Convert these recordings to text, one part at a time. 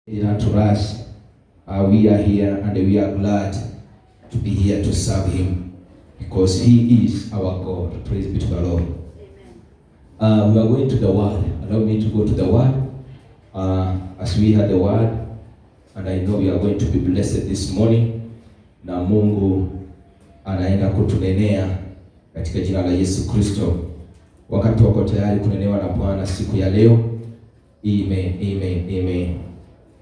To us, we are here and we are glad to be here to serve Him because He is our God. Praise be to the Lord. We are going to the Word. Allow me to go to the Word as we had the Word, and I know we are going to be blessed this morning. Na Mungu anaenda kutunenea katika jina la Yesu Kristo. Wakati wako tayari kunenewa na Bwana siku ya leo. Amen.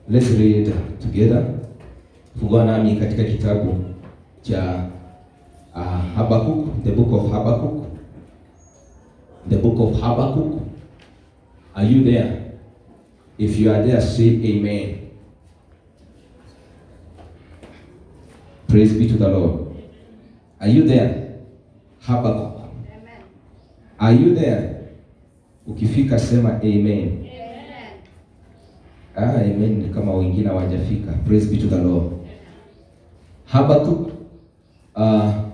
Let's read together. Fungua nami katika kitabu cha Habakkuk, the book of Habakkuk. The book of Habakkuk. Are you there? If you are there, say amen. Praise be to the Lord. Are you there? Habakkuk. Amen. Are you there? Ukifika sema amen. Amen kama wengine hawajafika. Praise be to the Lord. Habakkuk, I'll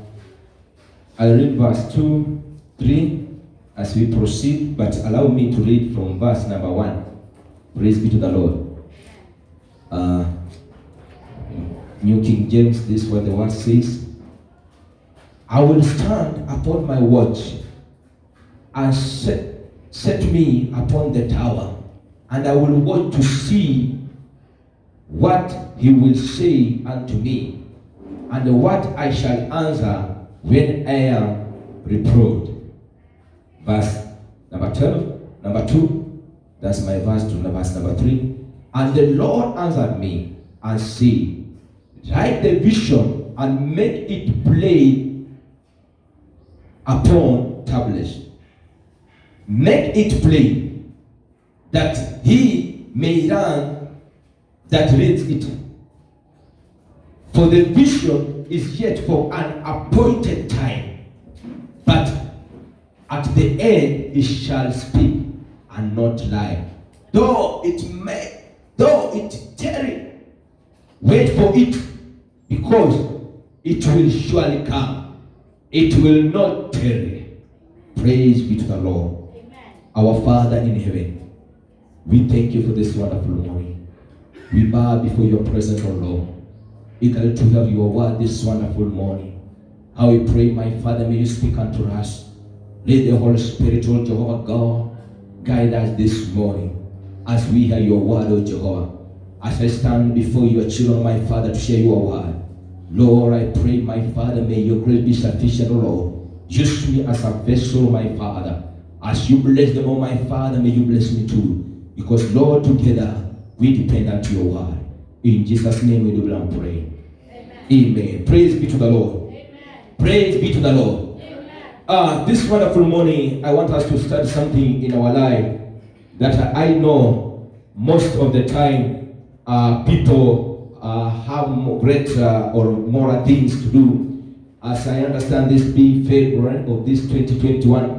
read verse 2, 3 as we proceed, but allow me to read from verse number 1. Praise be to the Lord. New King James, this is what the word says. I will stand upon my watch and set me upon the tower, and I will watch to see what he will say unto me, and what I shall answer when I am reproved. Verse number 12, number 2, that's my verse to verse number 3. And the Lord answered me and said, write the vision and make it plain upon tablets. Make it plain, that he may run that reads it. For the vision is yet for an appointed time, but at the end it shall speak and not lie. Though it tarry, wait for it, because it will surely come. It will not tarry. Praise be to the Lord. Amen. Our Father in heaven, we thank you for this wonderful morning. We bow before your presence, O Lord, eager to have your word this wonderful morning. How we pray, my Father, may you speak unto us. Let the Holy Spirit, O Jehovah God, guide us this morning as we hear your word, O Jehovah. As I stand before your children, my Father, to share your word, Lord, I pray, my Father, may your grace be sufficient, O Lord. Use me as a vessel, my Father. As you bless them, oh my Father, may you bless me too. Because, Lord, together we depend on your word. In Jesus' name we do and pray. Amen. Praise be to the Lord. Amen. Praise be to the Lord. Amen. This wonderful morning, I want us to start something in our life that I know most of the time people have greater or more things to do. As I understand this being February of this 2021,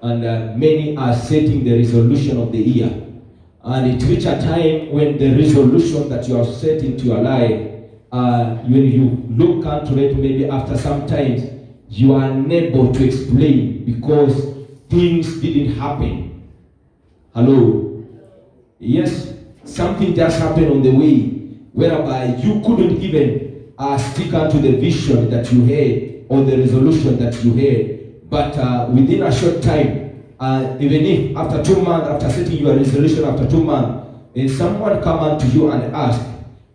and many are setting the resolution of the year. And it reaches a time when the resolution that you have set into your life, when you look into it, maybe after some time, you are unable to explain because things didn't happen. Hello? Yes, something just happened on the way, whereby you couldn't even stick onto the vision that you had or the resolution that you had. But within a short time, even if after 2 months, after setting your resolution after 2 months, and someone come unto you and ask,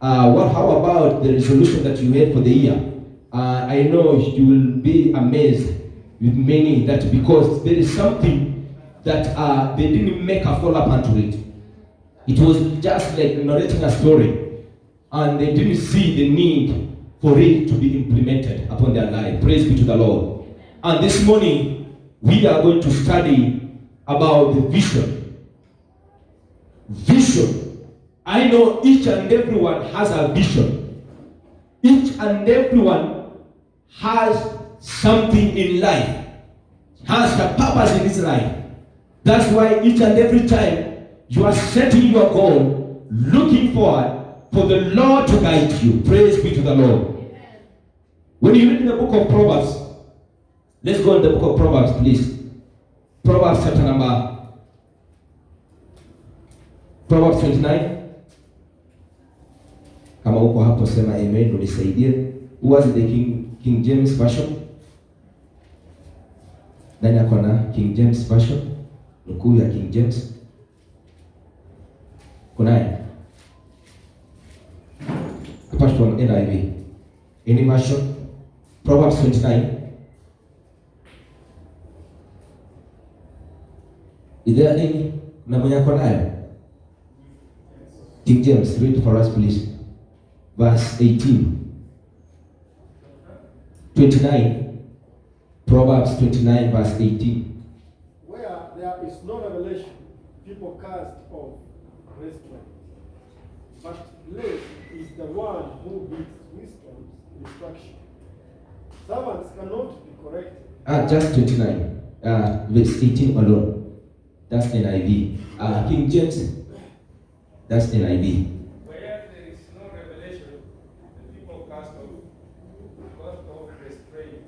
how about the resolution that you had for the year? I know you will be amazed with many that because there is something that they didn't make a follow-up unto it. It was just like narrating a story, and they didn't see the need for it to be implemented upon their life. Praise be to the Lord. And this morning, we are going to study about the vision. Vision. I know each and everyone has a vision. Each and everyone has something in life, has a purpose in his life. That's why each and every time you are setting your goal, looking forward for the Lord to guide you. Praise be to the Lord. When you read in the book of Proverbs, let's go in the book of Proverbs, please. Proverbs chapter number Proverbs 29. uko hapo sema amen, unisaidie. Who was the King James version? Nani ako na King James version? Nukuu ya King James. Kunaye? Apart from NIV. Any version? Proverbs 29. Is there any? Na mwenye ako nayo? King James, read for us please. Verse 18. 29. Proverbs 29 verse 18. Where there is no revelation, people cast off restraint. But blessed is the one who gives wisdom instruction. Servants cannot be corrected. Just 29. Verse 18 alone. That's NIV. King James. That's NIV. Where there is no revelation, the people cast off restraint.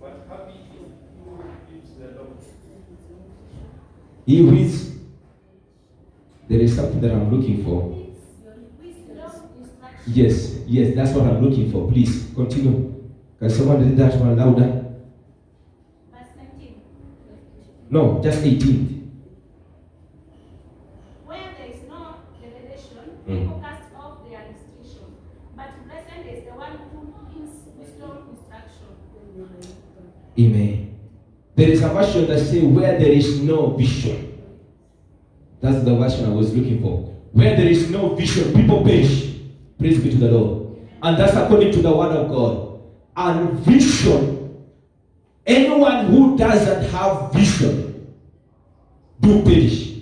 But happy is he who keeps the law. He who is. There is something that I'm looking for. Yes, that's what I'm looking for. Please continue. Can someone read that one louder? Verse 19. No, just 18. Where there is no revelation, people cast off their restriction. But blessed is the one who gives wisdom instruction. Amen. There is a version that says where there is no vision. That's the version I was looking for. Where there is no vision, people perish. Praise be to the Lord. And that's according to the word of God. And vision, anyone who doesn't have vision do perish.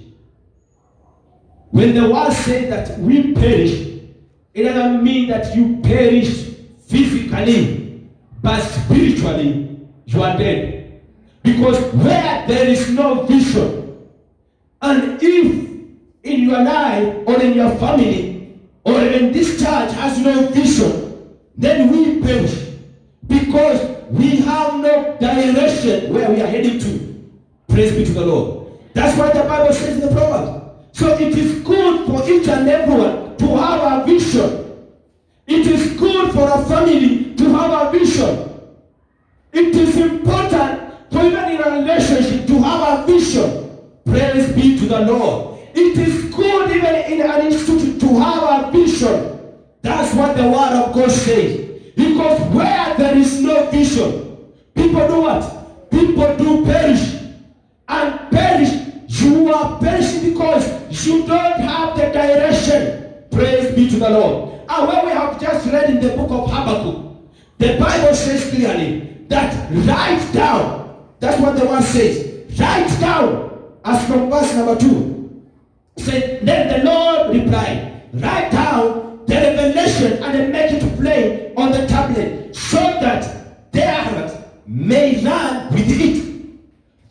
When the word says that we perish, it doesn't mean that you perish physically, but spiritually you are dead. Because where there is no vision, and if in your life or in your family or in this church has no vision, then we perish. Because we have no direction where we are heading to. Praise be to the Lord. That's what the Bible says in the Proverbs. So it is good for each and everyone to have a vision. It is good for a family to have a vision. It is important for even in a relationship to have a vision. Praise be to the Lord. It is good even in an institute to have a vision. That's what the word of God says. Because where there is no vision, people do what? People do perish. And perish, you are perishing because you don't have the direction. Praise be to the Lord. And when we have just read in the book of Habakkuk, the Bible says clearly that write down. That's what the word says. Write down. As from verse number 2. Said, then the Lord replied, write down the revelation and then make it plain on the tablet, so that their heart may run with it.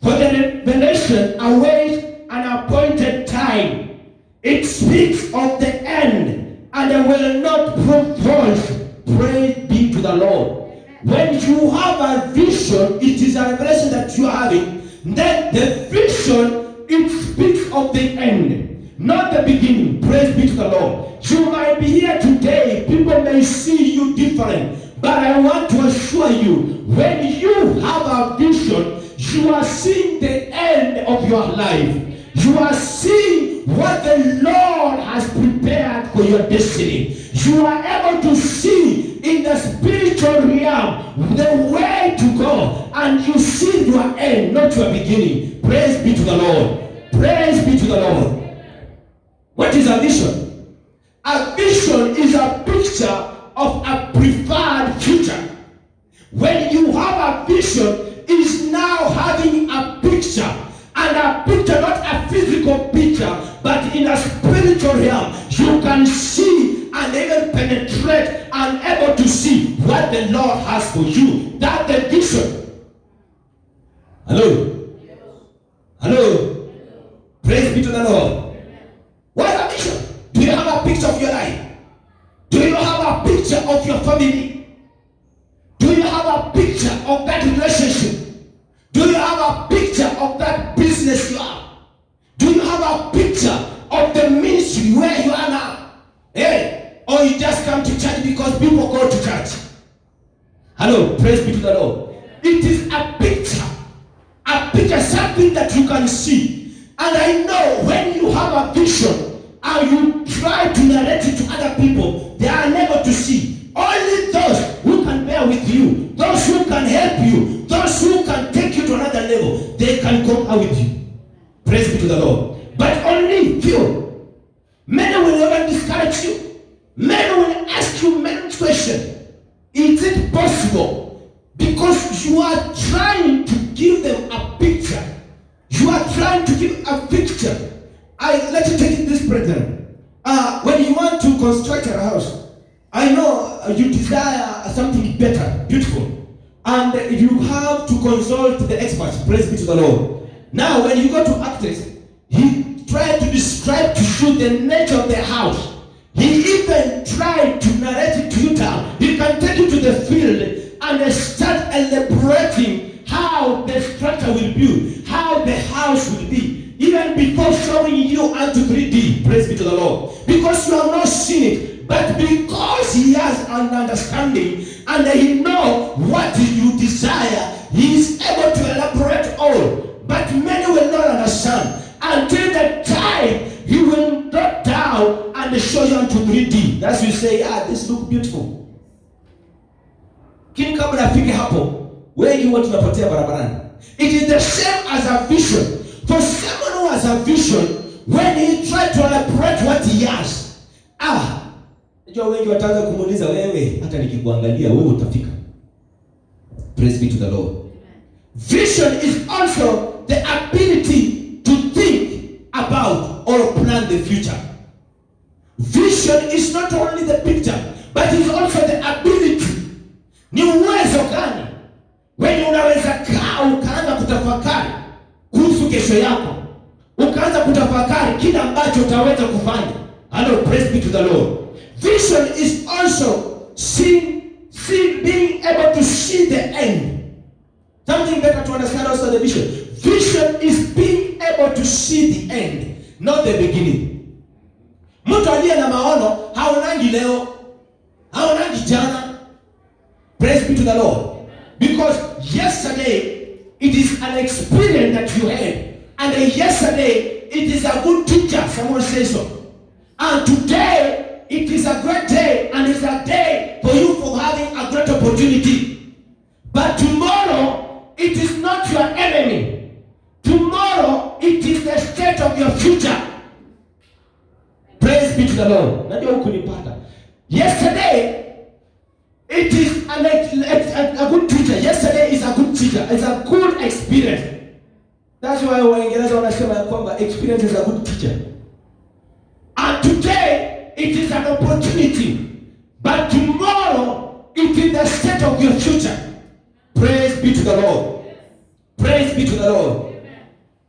For the revelation awaits an appointed time. It speaks of the end, and it will not prove false. Praise be to the Lord. When you have a vision, it is a revelation that you are having. Then the vision, it speaks of the end, not the beginning. Praise be to the Lord. You might be here today. People may see you different. But I want to assure you, when you have a vision, you are seeing the end of your life. You are seeing what the Lord has prepared for your destiny. You are able to see in the spiritual realm the way to go, and you see your end, not your beginning. Praise be to the Lord. Praise be to the Lord. What is a vision? A vision is a picture of a preferred future. When you have a vision, it's now having a picture, and a picture, not a physical picture, but in a spiritual realm. You can see and even penetrate and able to see what the Lord has for you. That's the vision. Hello? Hello? Praise be to the Lord. What is a vision? Do you have a picture of your life? Do you have a picture of your family? Do you have a picture of that relationship? Do you have a picture of that business you are? Do you have a picture of the ministry where you are now? Hey, or you just just come to church because people go to church. Hello, praise be to the Lord. It is a picture, something that you can see. And I know when you have a vision and you try to narrate it to other people, they are unable to see. Only those who can bear with you, those who can help you, those who can take you to another level, they can come out with you. Praise be to the Lord. But only few. Many will never discourage you. Many will ask you many questions. Is it possible? Because you are trying to give them a picture. You are trying to give a picture. Let you take this, brethren. When you want to construct a house, I know you desire something better, beautiful. And you have to consult the experts. Praise be to the Lord. Now, when you go to architects, he tried to describe to you the nature of the house. He even tried to narrate it to you down. He can take you to the field and start elaborating how the structure will be, how the house will be, even before showing you unto 3D. Praise be to the Lord. Because you have not seen it, but because he has an understanding and he knows what you desire, he is able to elaborate all. But many will not understand until the time he will drop down and show you unto 3D. That's you say, this look beautiful. Kini kama nafika hapo, wengi watu tunapotea barabarani. It is the same as a vision. For someone who has a vision, when he tries to elaborate what he has, najua wengi wataanza kumuuliza wewe, hata nikikuangalia wewe utafika. Praise be to the Lord. Vision is also the ability to think about or plan the future. Vision is not only the picture, but it's also the ability. Ni uwezo gani wenye unaweza kaa ukaanza kutafakari kuhusu kesho yako, ukaanza kutafakari kile ambacho utaweza kufanya. Hello, praise be to the Lord. Vision is also being able to see the end. Something better to understand also the vision. Vision is being able to see the end, not the beginning. Mtu aliye na maono haonangi leo, haonangi jana. Praise be to the Lord. Because yesterday it is an experience that you had, and yesterday it is a good teacher. Someone say so. And today it is a great day, and it's a day for you for having a great opportunity. But tomorrow it is not your enemy. Tomorrow it is the state of your future. Praise be to the Lord. Najua hukunipata. Yesterday it is a good teacher. Yesterday is a good teacher. It's a good experience. That's why Waingereza wanasema ya kwamba experience is a good teacher. And today it is an opportunity. But tomorrow it is the state of your future. Praise be to the Lord. Praise be to the Lord.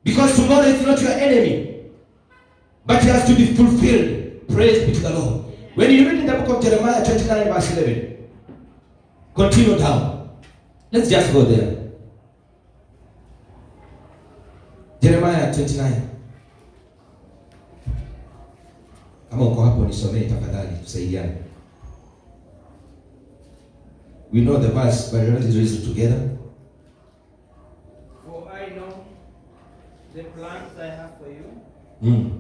Because tomorrow is not your enemy, but it has to be fulfilled. Praise be to the Lord. When you read in the book of Jeremiah 29 verse 11, continue down. Let's just go there. Jeremiah 29. Kama uko hapo nisomee tafadhali, tusaidiane. We know the verse, but let's read it together. For I know the plans I have for you,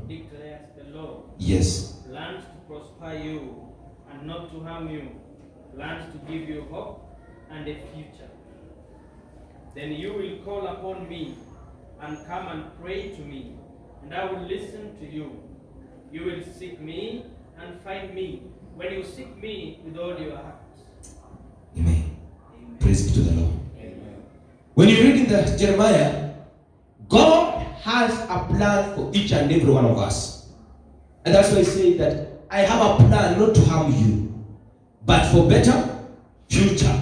declares the Lord. Yes. Plans to prosper you and not to harm you. Plans to give you hope and a future. Then you will call upon me and come and pray to me, and I will listen to you. You will seek me and find me when you seek me with all your heart. Amen. Praise be to the Lord. Amen. When you read in the Jeremiah, God has a plan for each and every one of us. And that's why I say that I have a plan not to harm you, but for better future.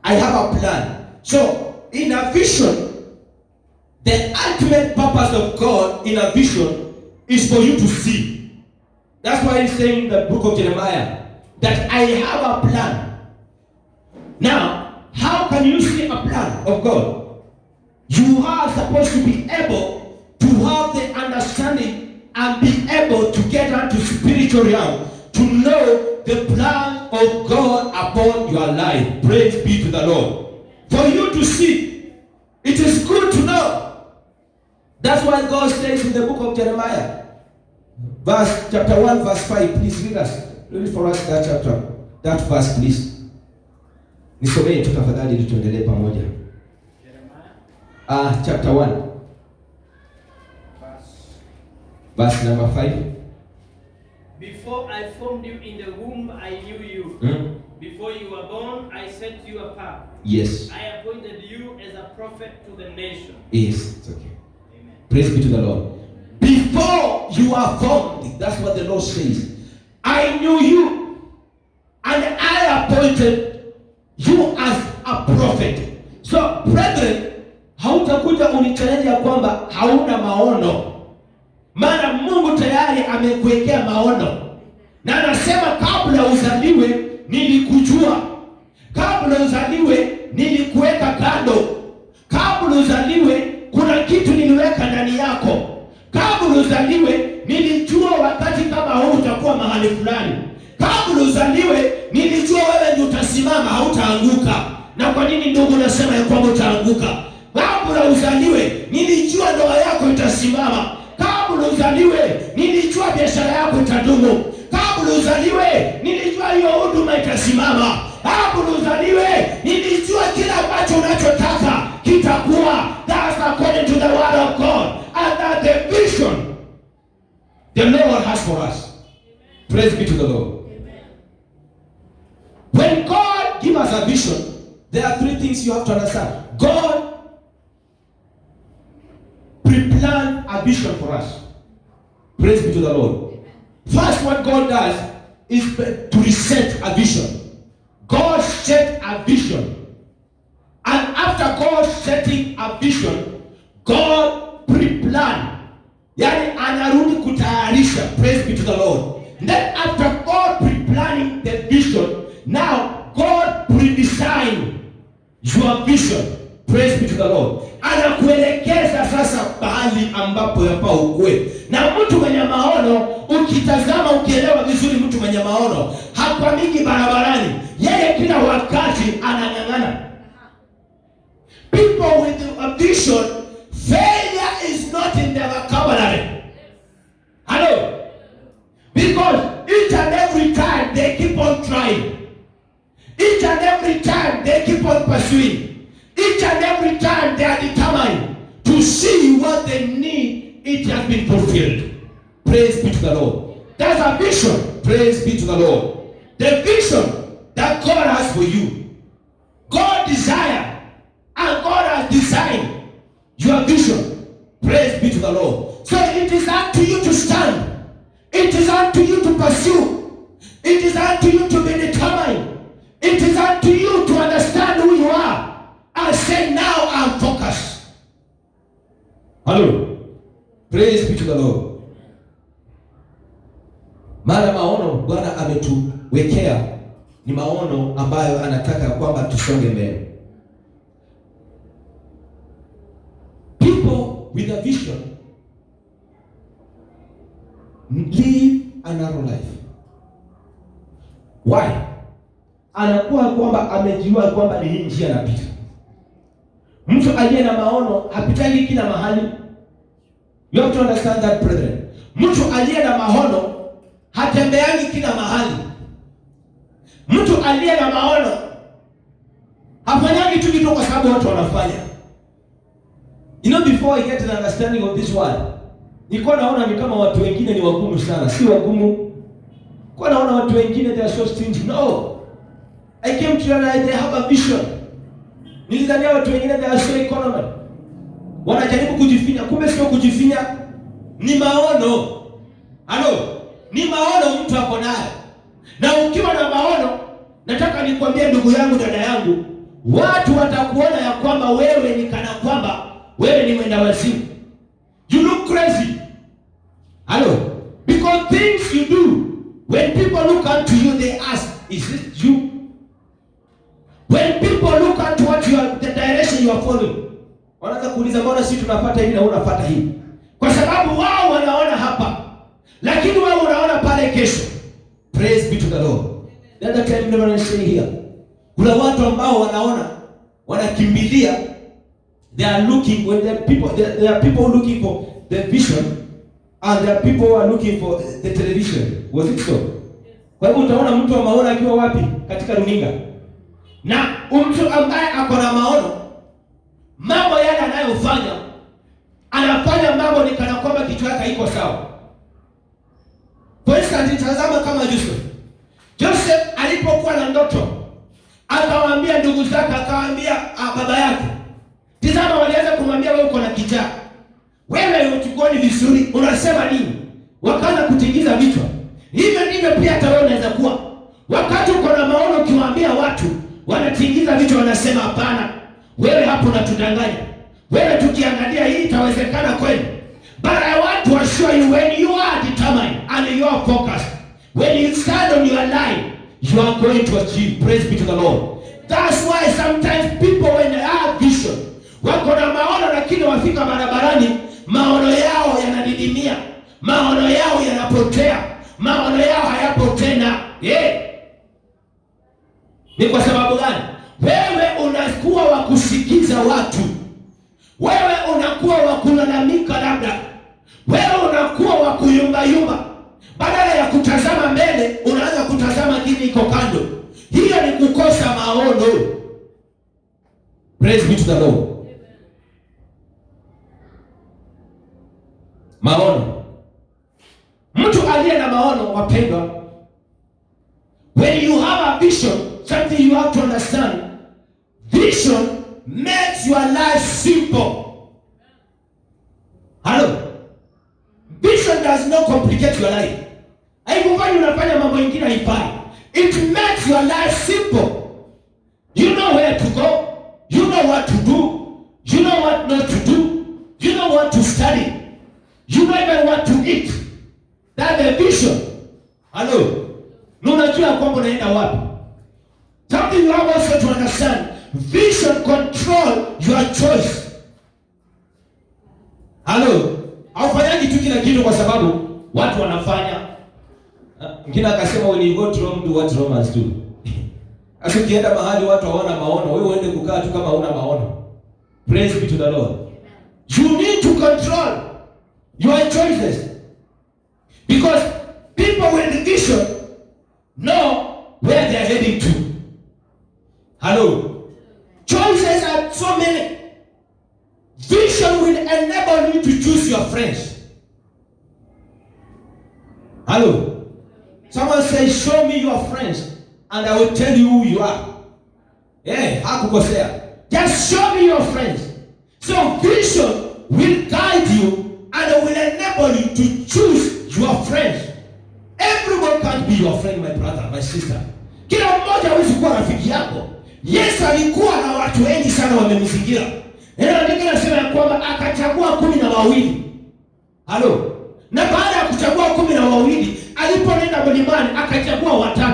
I have a plan. So, in a vision, the ultimate purpose of God in a vision is for you to see. That's why he's saying in the book of Jeremiah that I have a plan. Now, how can you see a plan of God? You are supposed to be able to have the understanding and be able to get onto spiritual realm to know the plan of God upon your life. Praise be to the Lord. For you to see, it is good to know. That's why God says in the book of Jeremiah, chapter 1, verse 5. Please read us. Read for us that chapter, that verse, please. Nisomee tu tafadhali ili tuendelee pamoja. Jeremiah. Chapter 1. Verse number 5. Before I formed you in the womb, I knew you. Before you were born, I set you apart. Yes. I appointed you as a prophet to the nation. Yes, it's okay. Amen. Praise be to the Lord. Before you are formed, that's what the Lord says. I knew you, and I appointed you as a prophet. So, brethren, hautakuja unichallenge ya kwamba hauna maono. Maana Mungu tayari amekuwekea maono. Na anasema kabla uzaliwe nilikujua. Kabla uzaliwe nilikuweka kando. Kabla uzaliwe kuna kitu niliweka ndani yako. Kabla uzaliwe nilijua wakati kama huu utakuwa mahali fulani. Kabla uzaliwe nilijua wewe ndio utasimama, hautaanguka. Na kwa nini ndugu nasema ya kwamba utaanguka? Kabla uzaliwe nilijua ndoa yako itasimama. Kabla uzaliwe nilijua biashara yako itadumu. Kabla uzaliwe nilijua hiyo huduma itasimama. Kabla uzaliwe nilijua kila ambacho unachotaka kitakuwa. That's according to the word of God. And that the vision the Lord has for us. Praise be to the Lord. Amen. When God gives us a vision, there are three things you have to understand. God pre-planned a vision for us. Praise be to the Lord. First, what God does is to reset a vision. God set a vision. And after God setting a vision, God pre-planned. Yani anarudi kutayarisha. Praise be to the Lord. And then after God pre-planning the vision, now God pre-designed your vision. Praise be to the Lord. Anakuelekeza sasa mahali ambapo yafaa ukue. Na mtu mwenye maono, ukitazama ukielewa vizuri, mtu mwenye maono hakwamiki barabarani. Yeye kila wakati anang'ang'ana. People with a vision, failure is not in their vocabulary. Hello? Because each and every time they keep on trying. Each and every time they keep on pursuing. Each and every time they are determined to see what they need, it has been fulfilled. Praise be to the Lord. There's a vision. Praise be to the Lord. The vision that God has for you. God desired and God has designed your vision. Praise be to the Lord. So it is up to you to stand. It is up to you to pursue. It is up to you to be determined. It is up to you to understand who you are. I say now I'm focused. Hello. Praise be to the Lord. Mara maono Bwana ametuwekea ni maono ambayo anataka kwamba tusonge mbele. People with a vision live a narrow life. Why? Anakuwa kwamba amejua kwamba ni hii njia anapita. Mtu aliye na maono hapitagi kila mahali. You have to understand that, brethren. Mtu aliye na maono hatembeani kila mahali. Mtu aliye na maono hafanyangi tu kitu kwa sababu watu wanafanya. You know, before I get an understanding of this world, nilikuwa naona ni kama watu wengine ni wagumu sana. Si wagumu. Kwa naona watu wengine they are so stingy. No. I came to realize they have a vision. Nilidhania watu wengine they are so economic. Wanajaribu kujifinya, kumbe sio kujifinya, ni maono. Halo, ni maono mtu hapo nayo. Na ukiwa na maono, nataka nikwambie ndugu yangu, dada yangu, watu watakuona ya kwamba wewe ni kana kwamba wewe ni mwenda wazimu. You look crazy. Halo, because things you do, when people look unto you, they ask, is it you? When people look at what you are, the direction you are following, wanaanza kuuliza mbona sisi tunafuata hivi na wewe unafuata hivi? Kwa sababu wao wanaona hapa, lakini wewe unaona pale kesho. Praise be to the Lord. the other time never say here. Kuna watu ambao wanaona wanakimbilia, they are looking when the people there are people looking for the vision and there are people who are looking for the television. Was it so? Kwa hivyo utaona mtu wa maono akiwa wapi? Katika runinga. Na mtu ambaye ako na maono, mambo yale anayofanya, anafanya mambo ni kana kwamba kichwa chake iko sawa. Kwa instance, tazama kama Yusuf. Joseph alipokuwa na ndoto, akawaambia ndugu zake, akawaambia baba yake, tazama, walianza kumwambia wewe uko na kichaa. Wewe utukoni vizuri, unasema nini? Wakaanza kutingiza vichwa. Hivyo ndivyo pia hata wewe unaweza kuwa. Wakati uko na maono, ukiwaambia watu wanatingiza vichwa, wanasema hapana, wewe hapo unatudanganya. Wewe tukiangalia hii itawezekana kweli. But I want to assure you, when you are determined and you are focused, when you stand on your line, you are going to achieve. Praise be to the Lord. That's why sometimes people, when they have vision, wako na maono lakini wafika barabarani, maono yao yanadidimia, maono yao yanapotea, maono yao hayapo tena. Ni kwa sababu gani? Wewe unakuwa wa kusikiza watu, wewe unakuwa wa kulalamika, labda wewe unakuwa wa kuyumbayumba. Badala ya kutazama mbele, unaanza kutazama kile iko kando. Hiyo ni kukosa maono. Praise be to the Lord. Maono. Mtu aliye na maono, wapendwa, when you have a vision, something you have to understand, vision makes your life simple. Hello? Vision does not complicate your life. Haikufanyi unafanya mambo mengine haifai. It makes your life simple. You know where to go. You know what to do. You know what not to do. You know what to study. You know even what to eat. That's the vision. Hello? Unajua kwamba unaenda wapi. Something you have also to understand. Vision control your choice. Hello? Haufanyaji tu kila kitu kwa sababu watu wanafanya. Mwingine akasema when you go to Rome, do what Romans do. Sasa ukienda mahali watu hawana maono, wewe uende kukaa tu kama huna maono. Praise be to the Lord. You need to control your choices. Because people with the vision know where they are heading to. Hello? Choices are so many. Vision will enable you to choose your friends. Hello? Someone says, show me your friends and I will tell you who you are. Hakukosea. Just show me your friends. So vision will guide you and will enable you to choose your friends. Everyone can't be your friend, my brother, my sister. Kila mmoja hawezi kuwa rafiki yako. Yesu alikuwa na watu wengi sana wamemzingira. Ndio nasema ya kwamba akachagua 12. Halo. Na baada ya kuchagua 12, alipoenda mlimani akachagua 3.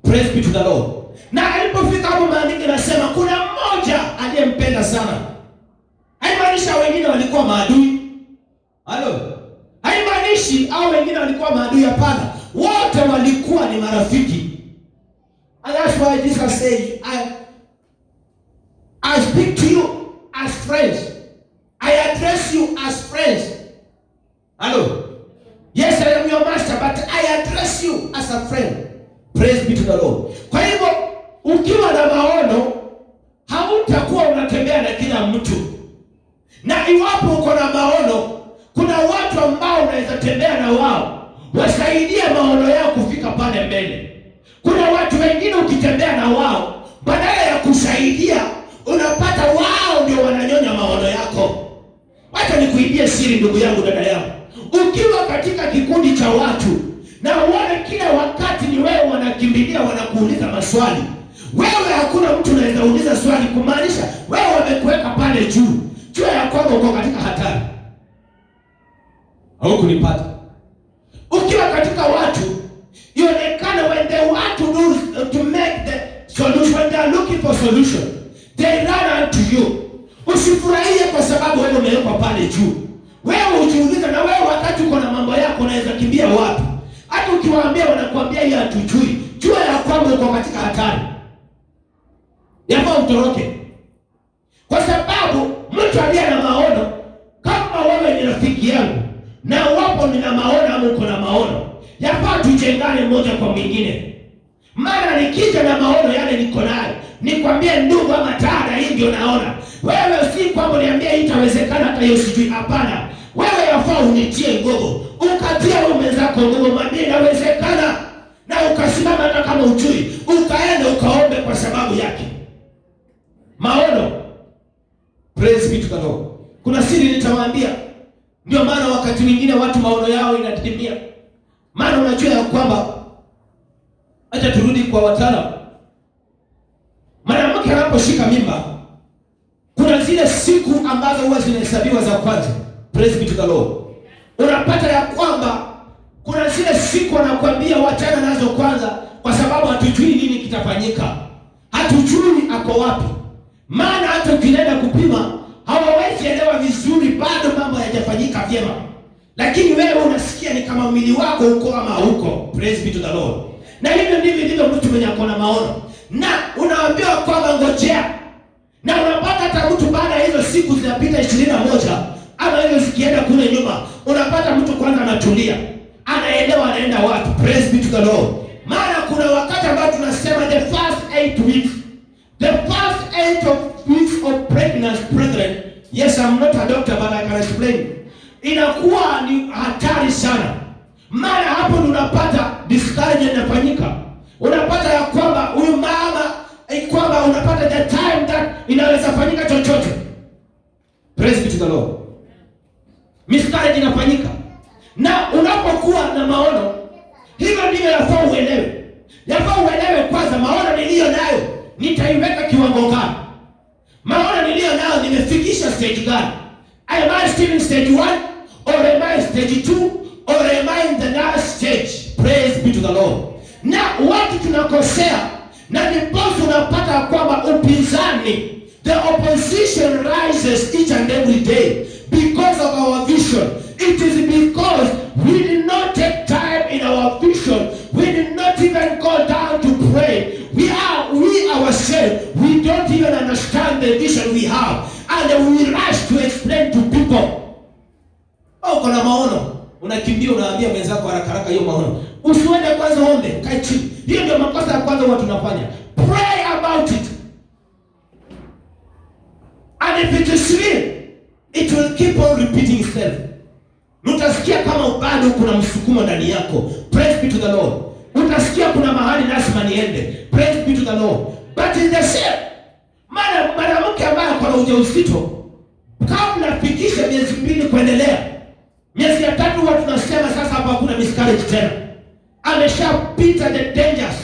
Praise be to the Lord. Na alipofika hapo, maandiko yanasema kuna mmoja aliyempenda sana. Haimaanishi wengine walikuwa maadui. Halo. Haimaanishi hao wengine walikuwa maadui, hapana. Wote walikuwa ni marafiki. And that's why Jesus said, I speak to you as friends. I address you as friends. Hello? Yes, I am your master, but I address you as a friend. Praise be to the Lord. Kwa hivyo, ukiwa na maono, hautakuwa unatembea na kila mtu. Na iwapo uko na maono, kuna watu ambao unaweza tembea na wao, wasaidie maono yao kufika pale mbele. Kuna watu wengine ukitembea na wao, badala ya kusaidia, unapata wao ndio wananyonya maono yako. Wacha nikuibie siri, ndugu yangu, dada yangu. Ukiwa katika kikundi cha watu na uone kila wakati ni wewe wanakimbilia, wanakuuliza maswali, wewe hakuna mtu anaweza uliza swali, kumaanisha wewe wamekuweka pale juu. Jua ya kwamba uko katika hatari. Au kunipata? Ukiwa katika watu, ionekane when they want to make the solution, when they are looking for solution, they run unto you. Usifurahie kwa sababu wewe umewekwa pale juu. Wewe ujiulize, na wewe wakati uko na mambo yako unaweza kimbia wapi? Hata ukiwaambia wanakuambia hii hatujui. uko katika hatari. Yafaa utoroke. Kwa sababu mtu aliye na maono, kama wewe ni rafiki yangu na wapo nina maono ama uko na maono, yafaa tujengane mmoja kwa mwingine. Maana nikija na maono yale niko nayo, nikwambie ndugu ama dada, hii ndio naona. Wewe si kwamba niambie itawezekana hata hiyo sijui, hapana. Wewe yafaa unitie nguvu. Ukatia wewe mwenzako nguvu, mwambie inawezekana, na ukasimama hata kama ujui, ukaenda ukaombe kwa sababu yake. Maono. Praise be to the Lord. Kuna siri nitawaambia. Ndio maana wakati mwingine watu maono yao inadidimia. Maana unajua ya kwamba, acha turudi kwa wataalamu. Mwanamke anaposhika mimba, kuna zile siku ambazo huwa zinahesabiwa za kwanza. Praise be to the Lord. Unapata ya kwamba kuna zile siku anakuambia wachana nazo kwanza, kwa sababu hatujui nini kitafanyika. Hatujui ako wapi. Maana hata ukienda kupima hawawezi elewa vizuri, bado mambo hayajafanyika vyema. Lakini wewe unasikia ni kama mwili wako uko ama huko. Praise be to the Lord. Na hivyo ndivyo mtu mwenye akona maono. Na unaambiwa kwamba ngojea. Na unapata hata mtu baada ya hizo siku zinapita 21 ama hizo zikienda kule nyuma, unapata mtu kwanza anatulia. Anaelewa anaenda wapi. Praise be to the Lord. Maana kuna wakati ambao tunasema the first 8 weeks. The first 8 weeks of pregnancy, brethren. Yes, I'm not a doctor but I can explain. Inakuwa ni hatari sana. Maana hapo unapata discouragement inafanyika. Unapata ya kwamba huyu mama kwamba unapata the time that inaweza fanyika chochote. Praise be to the Lord. Miscarriage inafanyika. Na unapokuwa na maono, hivyo ndivyo yafaa uelewe. Yafaa uelewe kwanza maono niliyo nayo nitaiweka kiwango gani? Maono niliyo nayo nimefikisha stage gani? Am I still in stage 1 or am I stage 2 or am I in the last stage? Praise be to the Lord. Na watu tunakosea, na ndipo unapata kwamba upinzani, the opposition rises each and every day because of our vision. It is because we did not take time in our vision. We did not even go down to pray. We ourselves, we don't even understand the vision we have, and we rush to explain to people. Oh, kuna maono, unakimbia unaambia mwenzako haraka hiyo maono. Usiende kwanza ombe, kae chini. Hiyo ndio makosa ya kwanza watu tunafanya. Pray about it. And if it is real, it will keep on repeating itself. Utasikia kama bado kuna msukumo ndani yako. Praise be to the Lord. Utasikia kuna mahali lazima niende. Praise be to the Lord. But in the same, mwanamke ambaye ako na ujauzito, kabla afikishe miezi 2 kuendelea, miezi ya 3 huwa tunasema sasa hapa hakuna miscarriage tena. Ameshapita the dangers.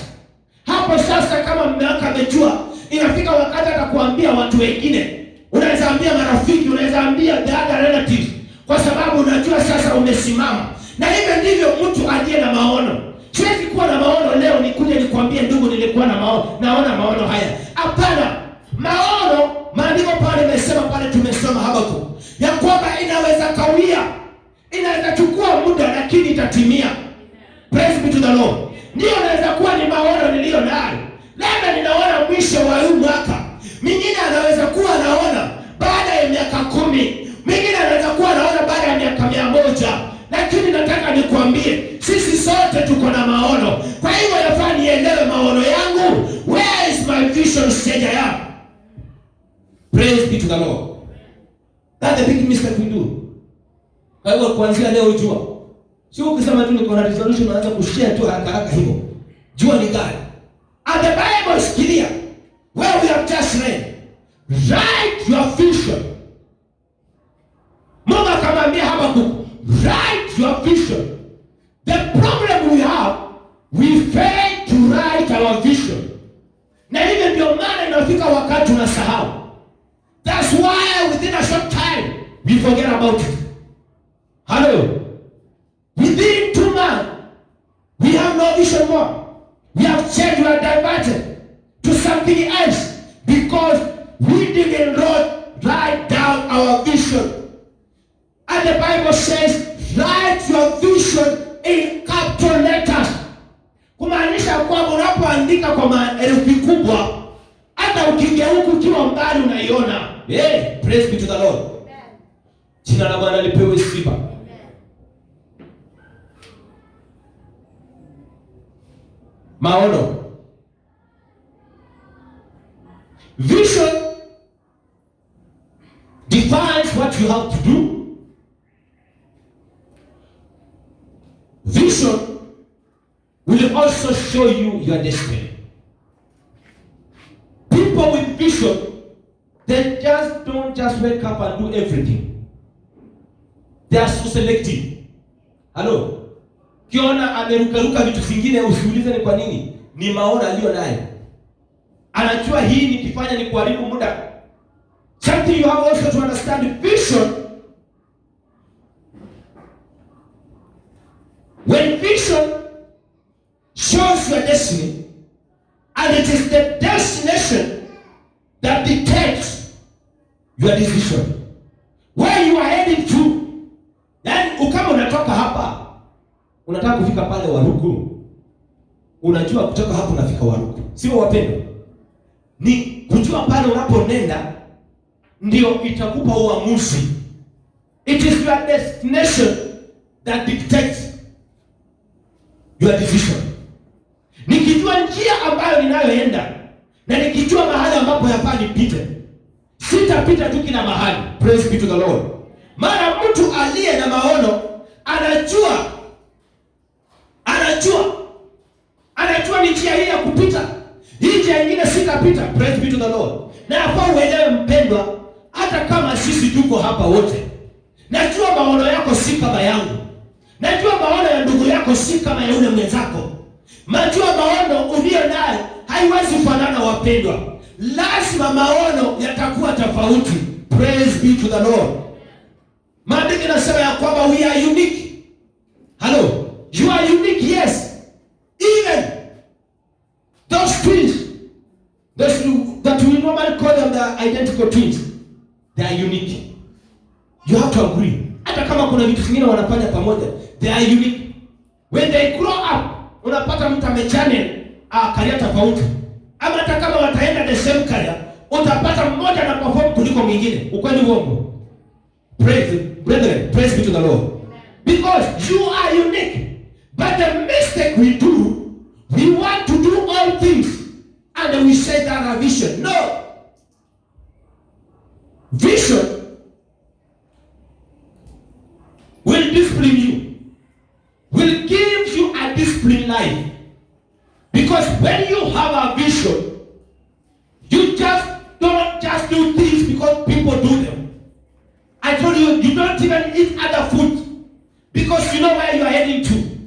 Hapo sasa kama mume wako amejua, inafika wakati atakuambia watu wengine. Unaweza ambia marafiki, unaweza ambia the other relatives, kwa sababu unajua sasa umesimama. Na hivyo ndivyo mtu aliye na maono. Siwezi kuwa na maono leo nikuje nikwambie ndugu nilikuwa na maono, naona maono haya. Hapana. Maono, maandiko pale yamesema pale tumesoma Habakkuk, ya kwamba inaweza kawia, inaweza chukua muda lakini itatimia. Praise be to the Lord. Ndio inaweza kuwa ni maono niliyo nayo. Labda ninaona mwisho wa huu mwaka. Mwingine anaweza kuwa anaona baada ya miaka 10. Mwingine anaweza kuwa anaona baada ya miaka 100. Lakini nataka nikwambie, sisi sote tuko na maono. Kwa hivyo yafaa nielewe maono yangu. Where is my vision stage I am? Praise be to the Lord. That's the big mistake we do. Kwa hivyo kuanzia leo jua. Sio ukisema tu niko na resolution unaanza kushare tu haraka hivyo. Jua ni gani? And the Bible is clear. Where we have just read. Write your vision. Mungu akamwambia Habakkuk, write your vision. The problem we have, we fail to write our vision. Na hivyo ndio maana inafika wakati tunasahau. That's why within a short time we forget about it. Hello. Within 2 months we have no vision more. We have changed, we are diverted to something else because we didn't write down our vision. And the Bible says, write your vision in capital letters. kumaanisha kwamba unapoandika kwa herufi kubwa, hata ukigeuka ukiwa mbali unaiona. Praise be to the Lord. Jina la Bwana lipewe sifa. Maono. Vision defines what you have to do. Vision will also show you your destiny. People with vision, they don't just wake up and do everything. They are so selective. Hello? Kiona amerukaruka vitu vingine, usiulize ni kwa nini. Ni maono aliyo nayo. Anajua hii nikifanya ni kuharibu muda. Something you have also to understand, vision. When vision shows your destiny, and it is the destination that dictates your decision. Where you are heading to. Yaani ukama unatoka hapa, unataka kufika pale Waruku, unajua kutoka hapo unafika Waruku. Sio wapendwa? Ni kujua pale unaponenda ndio itakupa uamuzi. It is your destination that dictates your decision. Nikijua njia ambayo ninayoenda na nikijua mahali ambapo yafaa nipite, sitapita tu kila mahali. Praise be to the Lord. Maana mtu aliye na maono anajua ni njia hii ya kupita, hii njia nyingine sitapita. Praise be to the Lord. Na hapo uelewe mpendwa, hata kama sisi tuko hapa wote, najua maono yako si kama yangu. Najua maono ya ndugu yako si kama ya yule mwenzako. Najua maono uliyo nayo haiwezi kufanana wapendwa. Lazima maono yatakuwa tofauti. Praise be to the Lord. Maandiko yanasema ya kwamba we are unique. Hello. You are unique, yes. Even those twins, that we normally call them the identical twins, they are unique. You have to agree. Hata kama kuna vitu vingine wanafanya pamoja, they are unique. When they grow up, unapata mtu amechannel career tofauti. Ama hata kama wataenda the same career, utapata mmoja na perform kuliko mwingine. Ukweli uongo? Praise be to the Lord. Because you are unique. But the mistake we do, we want to do all things and then we say that our vision. No. Vision will discipline you, will give you a disciplined life. Because when you have a vision, you don't just do things because people do them. I told you, you don't even eat other food because you know where you are heading to.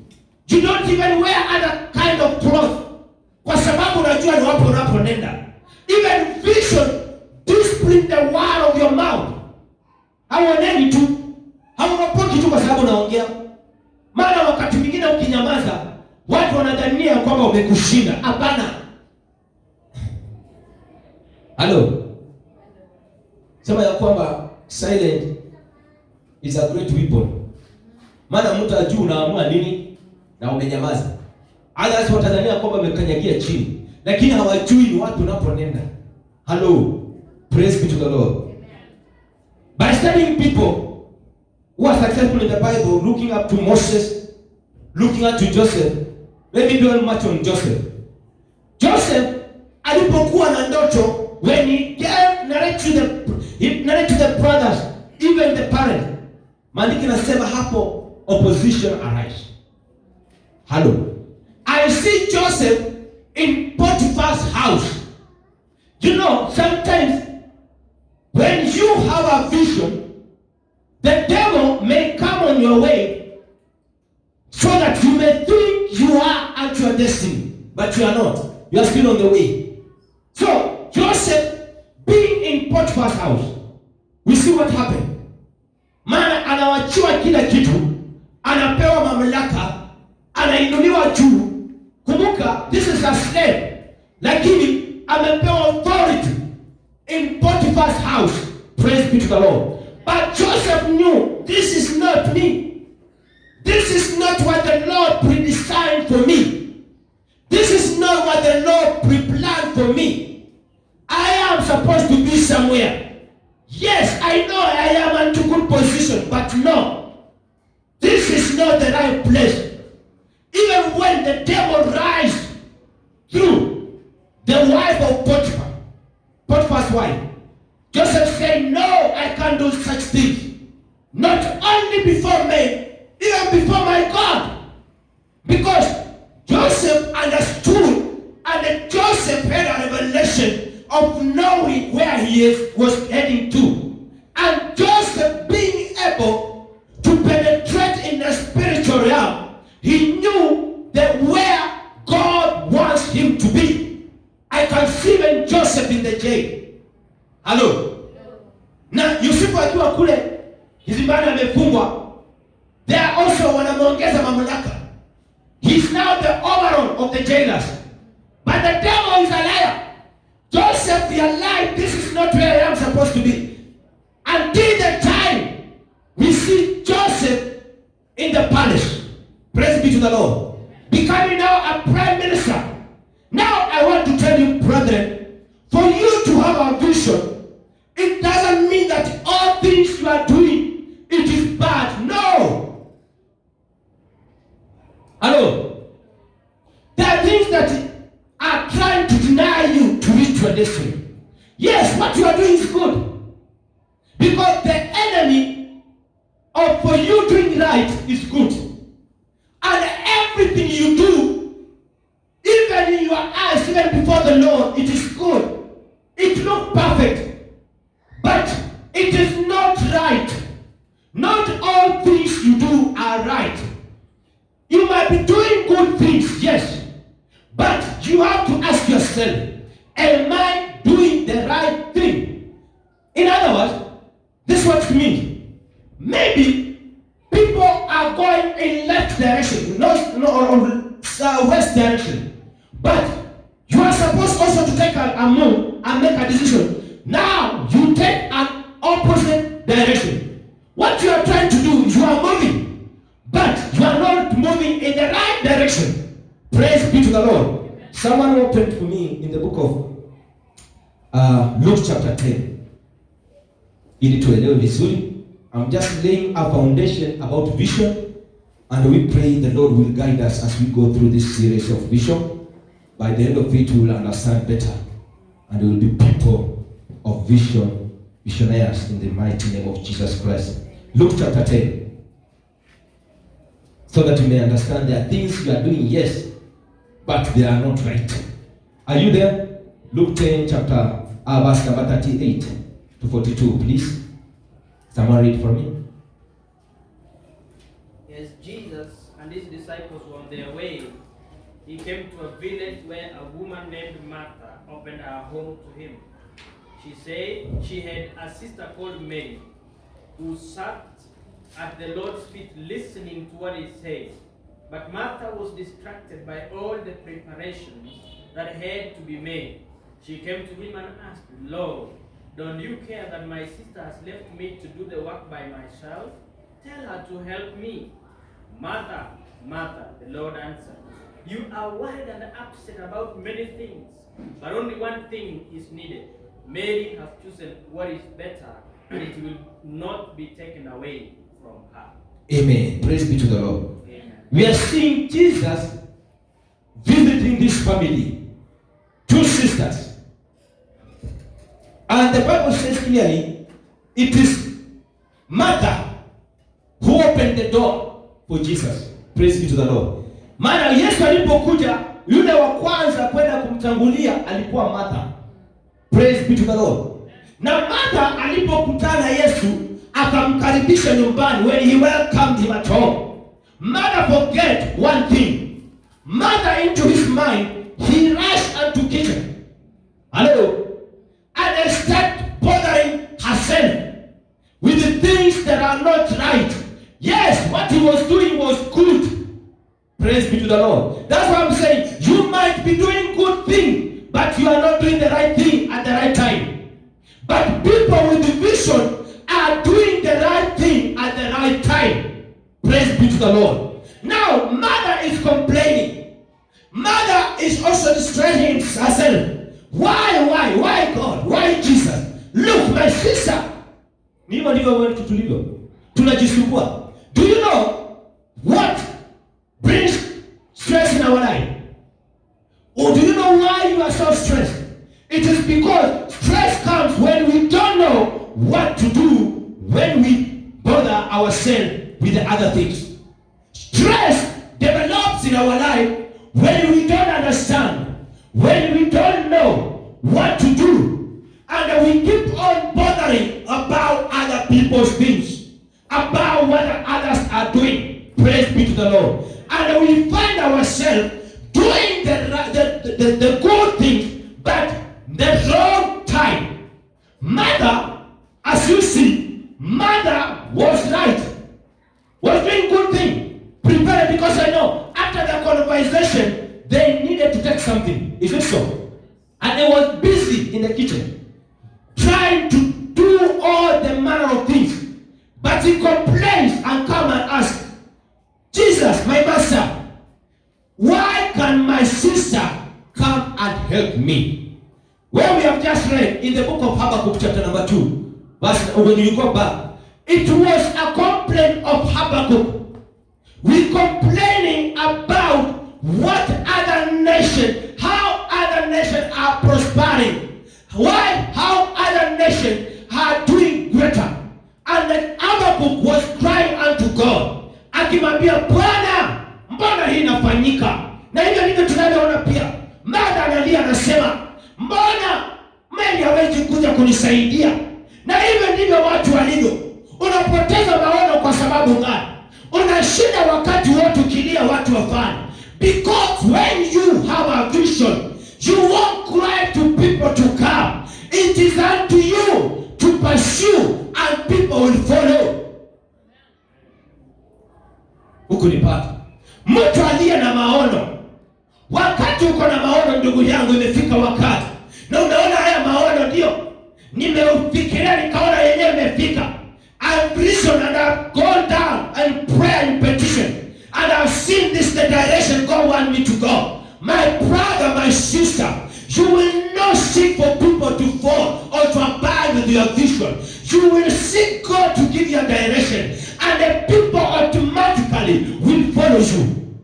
You don't even wear other kind of clothes kwa sababu unajua ni wapi unaponenda. Even vision discipline the word of your mouth. Hauoneni tu, hauropoki tu kwa sababu unaongea. Maana wakati mwingine ukinyamaza, watu wanadhania kwamba umekushinda. Hapana. Hello. Sema ya kwamba silent is a great weapon. Maana mtu ajui unaamua nini na umenyamaza. Others watadhania kwamba umekanyagia chini, lakini hawajui ni wapi unaponenda. Hello. Praise be to the Lord. By studying people who are successful in the Bible, looking up to Moses, looking up to Joseph, maybe dwell much on Joseph. Joseph alipokuwa na ndoto, when he narrated to the brothers, even the parents, maandiko nasema hapo opposition arise. Hello. I see Joseph in Potiphar's house. You know, sometimes when you have a vision, the devil may come on your way so that you may think you are at your destiny, but you are not. You are still on the way. So, Joseph being in Potiphar's house, we see what happened. Maana anawachiwa kila kitu, anapewa mamlaka, anainuliwa juu. Kumbuka, this is a slave, lakini amepewa authority in Potiphar's house. Praise be to the Lord. But Joseph knew, this is not me. This is not what the Lord predestined for me. what the Lord pre-planned for me. I am supposed to be somewhere. Yes, I know I am in a good position, but no. This is not the right place. Even when the devil rise through the wife of Potiphar, Potiphar's wife, Joseph said, no, I can't do such things. Not only before me, even before my God. Because Joseph understood, and Joseph had a revelation of knowing where he was heading to. And Joseph being able to penetrate in the spiritual realm, he knew that where God wants him to be. I can see even Joseph in the jail. Hello? Na Yusufu akiwa kule kizimbani amefungwa, they are also wanamwongeza mamlaka. He's now the overall of the jailers. But the devil is a liar. Joseph realized this is not where I am supposed to be. Until the time we see Joseph in the palace. Praise be to the Lord. Becoming now a prime minister. Now I want to tell you, brethren, for you to have a vision, it doesn't mean that all things you are doing, it is bad. No. Hello. There are things that are trying to deny you to reach your destiny. Yes, what you are doing is good. Because the enemy of for you doing right is good. And everything you do, even in your eyes, even before the Lord, it is good. It looks perfect. But it is not right. Not all things you do are right. You might be doing good things, yes. But you have to ask yourself, am I doing the right thing? In other words, this is what it means. Maybe people are going in left direction, not west direction. But you are supposed also to take a move and make a decision. Now you take an opposite direction. What you are trying to do, you are moving, but you are not moving in the right direction. Praise be to the Lord. Someone opened for me in the book of Luke chapter 10. Ili tuelewe vizuri. I'm just laying a foundation about vision, and we pray the Lord will guide us as we go through this series of vision. By the end of it, we will understand better, and we will be people of vision, visionaries in the mighty name of Jesus Christ. Luke chapter 10. So that you may understand there are things you are doing, yes, but they are not right. Are you there? Luke 10 chapter verse number 38 to 42, please. Someone read for me. As Jesus and his disciples were on their way, he came to a village where a woman named Martha opened her home to him. She said she had a sister called Mary, who sat at the Lord's feet listening to what he said. But Martha was distracted by all the preparations that had to be made. She came to him and asked, Lord, don't you care that my sister has left me to do the work by myself? Tell her to help me. Martha, Martha, the Lord answered, you are worried and upset about many things, but only one thing is needed. Mary has chosen what is better, and it will not be taken away from her. Amen. Praise be to the Lord. Amen. We are seeing Jesus visiting this family. Two sisters. And the Bible says clearly, it is Martha who opened the door for Jesus. Praise be to the Lord. Maana Yesu alipokuja, yule wa kwanza kwenda kumtangulia alikuwa Martha. Praise be to the Lord. Na Martha alipokutana Yesu, akamkaribisha nyumbani. When he welcomed him at home, Martha forget one thing. Martha into his mind, he rushed into kitchen. Hello. And they start bothering herself with the things that are not right. Yes, what he was doing was good. Praise be to the Lord. That's what I'm saying. You might be doing good thing, but you are not doing the right thing at the right time. But people with the vision are doing the right thing at the right time. Praise be to the Lord. Now, mother is complaining. Mother is also distressing herself. Why God? Why Jesus? Look, my sister. Ndivyo ndivyo tulivyo. Tunajisumbua. Do you know what brings stress in our life? Or do you know why you are so stressed? It is because stress comes when we don't know what to do when we bother ourselves with the other things. Stress develops in our life when we don't understand, when we don't know what to do, and we keep on bothering about other people's things, about what others are doing. Praise be to the Lord. And we find ourselves doing the good things, but the wrong time. Mother, as you see, mother was right, was doing good thing, prepared, because I know after the conversation they needed to take something. Is it so? And they was busy in the kitchen trying to do all the manner of things. But he complains and come and ask, Jesus, my master, why can my sister come and help me? Well, we have just read in the book of Habakkuk chapter number 2, verse, when you go back, it was a complaint of Habakkuk. We complaining about what other nation, how other nations are prospering, how other nations are doing greater. And then Habakkuk was crying unto God, akimwambia Bwana, mbona hii inafanyika? Na hivyo ndivyo tunavyoona pia. Mada analia anasema, mbona Mary hawezi kuja kunisaidia? Na hivyo ndivyo watu walivyo. Unapoteza maono kwa sababu gani? Unashinda wakati wote ukilia watu wafanye. Because when you have a vision, you won't cry to people to come. It is unto you to pursue and people will follow. Ukunipata? Mtu aliye na maono. Wakati uko na maono, ndugu yangu, imefika wakati. Na unaona haya maono ndio nimeufikiria nikaona yenyewe imefika. I've risen and I've gone down and pray and petition. And I've seen this the direction God wants me to go. My brother, my sister, you will not seek for people to fall or to abide with your vision. You will seek God to give you a direction. And the people automatically will follow you.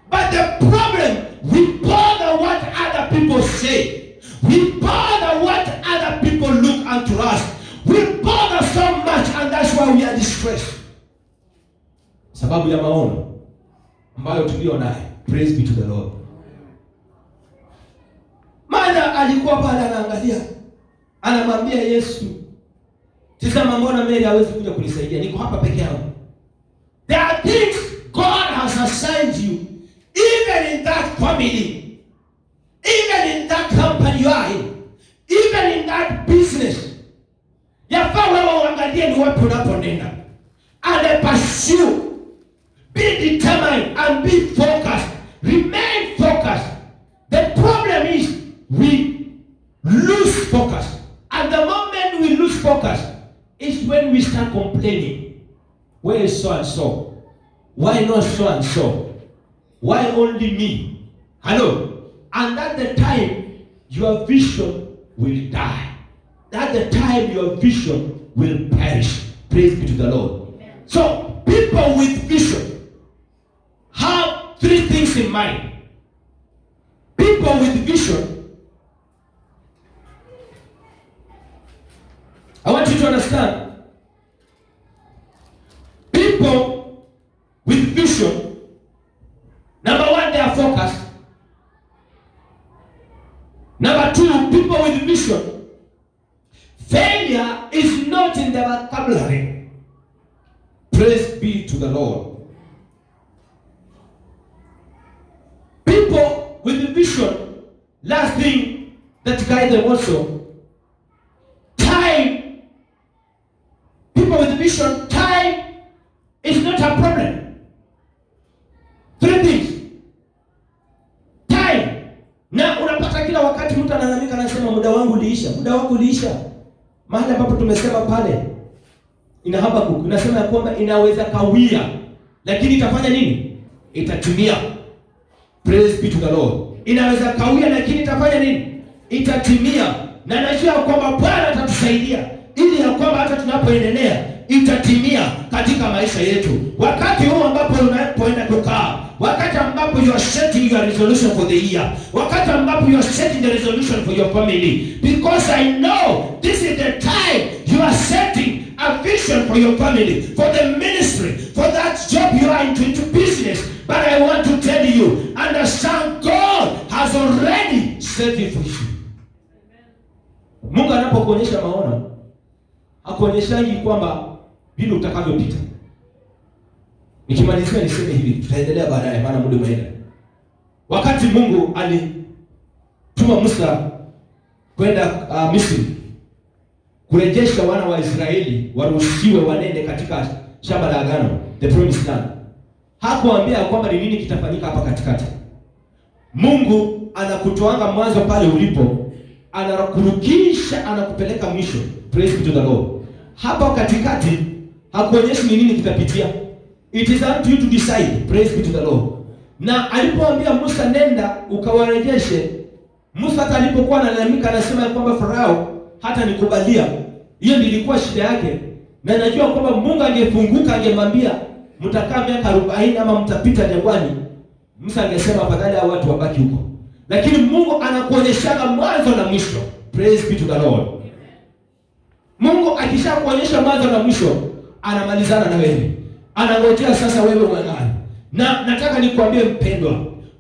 But the problem, we bother what other people say. We bother what other people look unto us. We bother so much, and that's why we are distressed. Sababu ya maono ambayo tulio nayo. Praise be to the Lord. Mada alikuwa pale anaangalia, anamwambia Yesu, tazama mbona Mary hawezi kuja kunisaidia? Niko hapa peke yangu. There are things God has assigned you, even in that family, even in that company you are in, even in that business. Yafaa wewe uangalie ni wapi unaponenda. And pursue. Be determined and be focused. Remain focused. The problem is we lose focus. And the moment we lose focus is when we start complaining. Where is so and so? Why not so and so? Why only me? Hello? And at the time your vision will die. At the time your vision will perish. Praise be to the Lord. Amen. So people with vision have three things in mind. People with vision, I want you to understand. People with vision, number one, they are focused. Number two, people with vision, failure is not in the vocabulary. Praise be to the Lord. People with vision, last thing that guide them also, time. People with vision, time is not a problem. Three things. Time. Na unapata kila wakati mtu analalamika anasema muda wangu uliisha. Muda wangu uliisha. Mahali ambapo tumesema pale ina Habakkuk inasema ya kwamba inaweza kawia, lakini itafanya nini? Itatimia. Praise be to the Lord. inaweza kawia, lakini itafanya nini? Itatimia. Na najua kwamba Bwana atatusaidia ili ya kwamba hata tunapoendelea itatimia katika maisha yetu. Wakati huu ambapo unapoenda kukaa, wakati ambapo you are setting your resolution for the year, wakati ambapo you are setting the resolution for your family, because I know this is the time you are setting a vision for your family, for the ministry, for that job you are into business. But I want to tell you, understand, God has already set it for you. Mungu anapokuonyesha maono, hakuonyeshaji kwamba vile utakavyopita. Nikimalizia niseme hivi, tutaendelea baadaye maana muda umeenda. Wakati Mungu alituma Musa kwenda Misri kurejesha wana wa Israeli waruhusiwe wanende katika shamba la agano, the promised land, hakuambia kwamba ni nini kitafanyika hapa katikati. Mungu anakutoanga mwanzo pale ulipo, anakurukisha, anakupeleka mwisho. Praise be to the Lord. Hapa katikati hakuonyeshi ni nini kitapitia. It is up to you to decide. Praise be to the Lord. Na alipoambia Musa nenda ukawarejeshe, Musa hata alipokuwa analalamika anasema kwamba Farao hata nikubalia. Hiyo ilikuwa shida yake. Na najua kwamba Mungu angefunguka angemwambia mtakaa miaka 40 ama mtapita jangwani, Musa angesema afadhali hao watu wabaki huko. Lakini Mungu anakuonyesha mwanzo na mwisho. Praise be to the Lord. Mungu akishakuonyesha mwanzo na mwisho, anamalizana na wewe. Anangojea sasa wewe mwanani. Na nataka nikwambie mpendwa,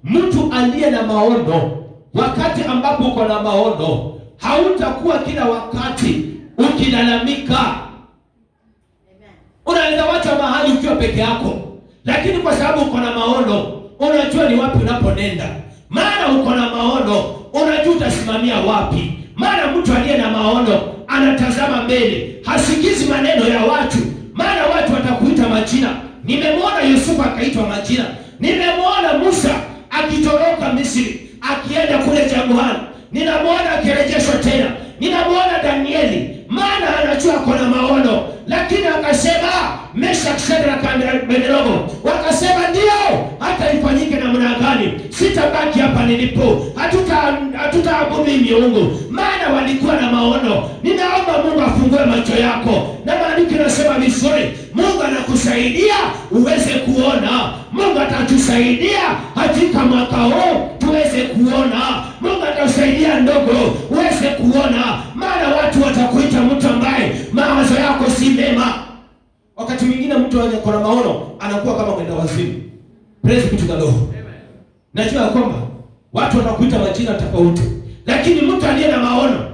mtu aliye na maono, wakati ambapo uko na maono, hautakuwa kila wakati ukilalamika. Amen. Unaweza wacha mahali ukiwa peke yako, lakini kwa sababu uko na maono, unajua ni wapi unaponenda. Maana uko na maono, unajua utasimamia wapi. Maana mtu aliye na maono anatazama mbele, hasikizi maneno ya watu. Maana watu watakuita majina. Nimemwona Yusufu akaitwa majina. Nimemwona Musa akitoroka Misri akienda kule jangwani. Ninamwona akirejeshwa tena. Ninamwona Danieli, maana anajua kuna maono, lakini akasema Meshaki, Shadraka na Abednego wakasema ndio, hata ifanyike namna gani sitabaki hapa nilipo, hatutaabudu miungu. Maana walikuwa na maono. Ninaomba Mungu afungue macho yako, na maandiko yanasema vizuri, Mungu anakusaidia uweze kuona. Mungu atatusaidia katika mwaka huu tuweze kuona. Mungu atatusaidia ndogo uweze kuona, maana watu watakuita mtu ambaye mawazo yako si mema. Wakati mwingine mtu anakuwa na maono anakuwa kama mwenda wazimu. Praise be to the Lord. Amen. Najua kwamba watu wanakuita majina tofauti, lakini mtu aliye na maono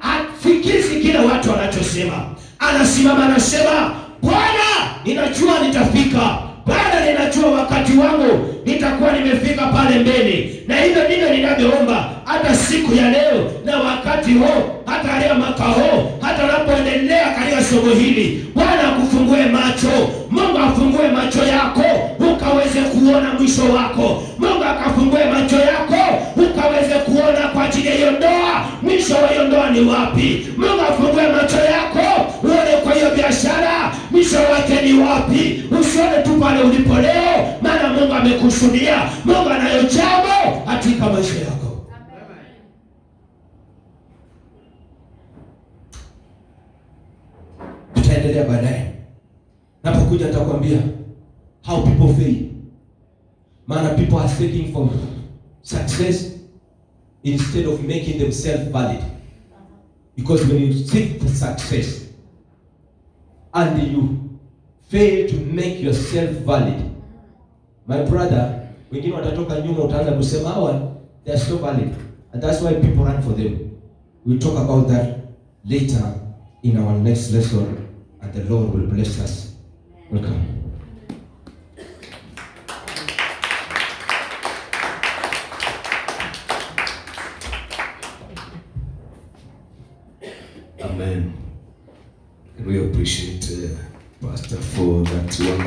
afikizi kila watu wanachosema. Anasimama anasema, Bwana, ninajua nitafika. Bwana, ninajua wakati wangu nitakuwa nimefika pale mbele. Na hivyo ndivyo ninavyoomba hata siku ya leo na wakati huu, hata leo mwaka huu, hata unapoendelea katika somo hili. Bwana akufungue macho. Mungu afungue macho yako ukaweze kuona mwisho wako. Mungu akafungue macho yako ukaweze kuona kwa ajili ya hiyo ndoa, mwisho wa hiyo ndoa ni wapi. Mungu afungue macho yako uone kwa hiyo biashara mwisho wake ni wapi. Usione tu pale ulipo leo, maana Mungu amekusudia. Mungu anayo jambo katika maisha yako. Tutaendelea baadaye. Napokuja nitakwambia how people fail. Maana people are seeking for success instead of making themselves valid. Because when you seek for success and you fail to make yourself valid, my brother, wengine watatoka nyuma, utaanza kusema hawa they are so valid, and that's why people run for them. We'll talk about that later in our next lesson, and the Lord will bless us. Welcome. Amen. We appreciate Pastor for that wonderful